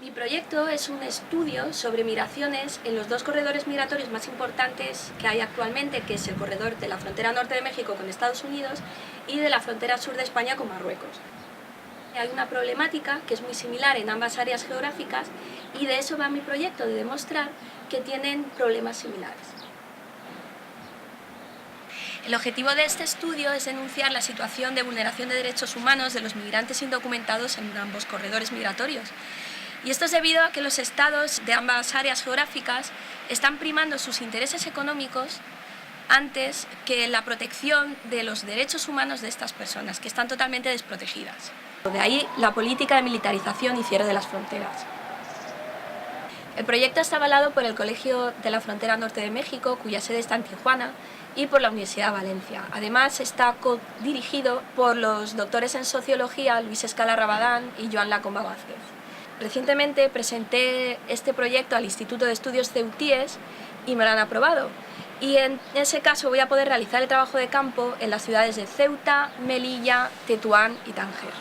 Mi proyecto es un estudio sobre migraciones en los dos corredores migratorios más importantes que hay actualmente, que es el corredor de la frontera norte de México con Estados Unidos y de la frontera sur de España con Marruecos. Hay una problemática que es muy similar en ambas áreas geográficas y de eso va mi proyecto, de demostrar que tienen problemas similares. El objetivo de este estudio es denunciar la situación de vulneración de derechos humanos de los migrantes indocumentados en ambos corredores migratorios. Y esto es debido a que los estados de ambas áreas geográficas están primando sus intereses económicos antes que la protección de los derechos humanos de estas personas, que están totalmente desprotegidas. De ahí la política de militarización y cierre de las fronteras. El proyecto está avalado por el Colegio de la Frontera Norte de México, cuya sede está en Tijuana, y por la Universidad de Valencia. Además, está dirigido por los doctores en Sociología Luis Escala Rabadán y Joan Lacomba Vázquez. Recientemente presenté este proyecto al Instituto de Estudios Ceutíes y me lo han aprobado. Y en ese caso voy a poder realizar el trabajo de campo en las ciudades de Ceuta, Melilla, Tetuán y Tánger.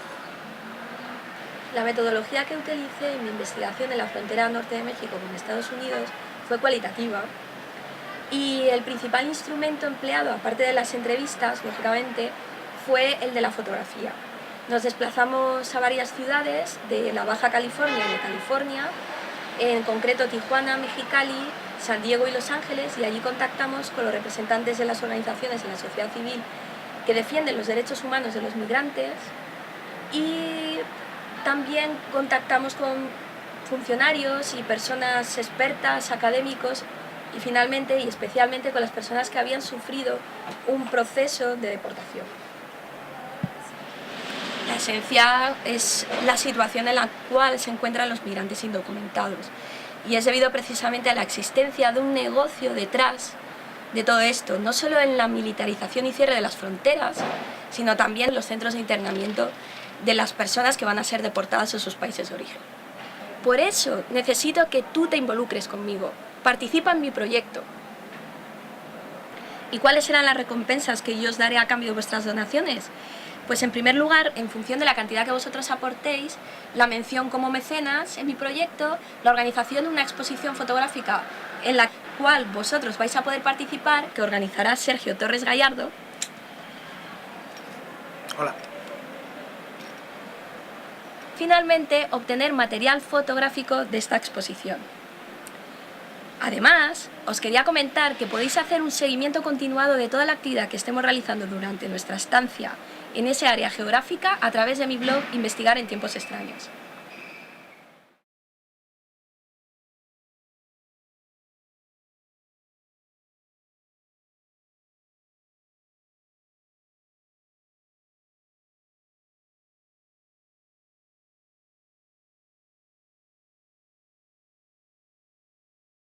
La metodología que utilicé en mi investigación en la frontera norte de México con Estados Unidos fue cualitativa y el principal instrumento empleado, aparte de las entrevistas, lógicamente, fue el de la fotografía. Nos desplazamos a varias ciudades de la Baja California y de California, en concreto Tijuana, Mexicali, San Diego y Los Ángeles, y allí contactamos con los representantes de las organizaciones de la sociedad civil que defienden los derechos humanos de los migrantes, y también contactamos con funcionarios y personas expertas, académicos, y finalmente y especialmente con las personas que habían sufrido un proceso de deportación. La esencia es la situación en la cual se encuentran los migrantes indocumentados, y es debido precisamente a la existencia de un negocio detrás de todo esto, no solo en la militarización y cierre de las fronteras, sino también en los centros de internamiento de las personas que van a ser deportadas a sus países de origen. Por eso necesito que tú te involucres conmigo, participa en mi proyecto. ¿Y cuáles serán las recompensas que yo os daré a cambio de vuestras donaciones? Pues en primer lugar, en función de la cantidad que vosotros aportéis, la mención como mecenas en mi proyecto, la organización de una exposición fotográfica en la cual vosotros vais a poder participar, que organizará Sergio Torres Gallardo. Hola. Finalmente, obtener material fotográfico de esta exposición. Además, os quería comentar que podéis hacer un seguimiento continuado de toda la actividad que estemos realizando durante nuestra estancia en esa área geográfica a través de mi blog Investigar en tiempos extraños.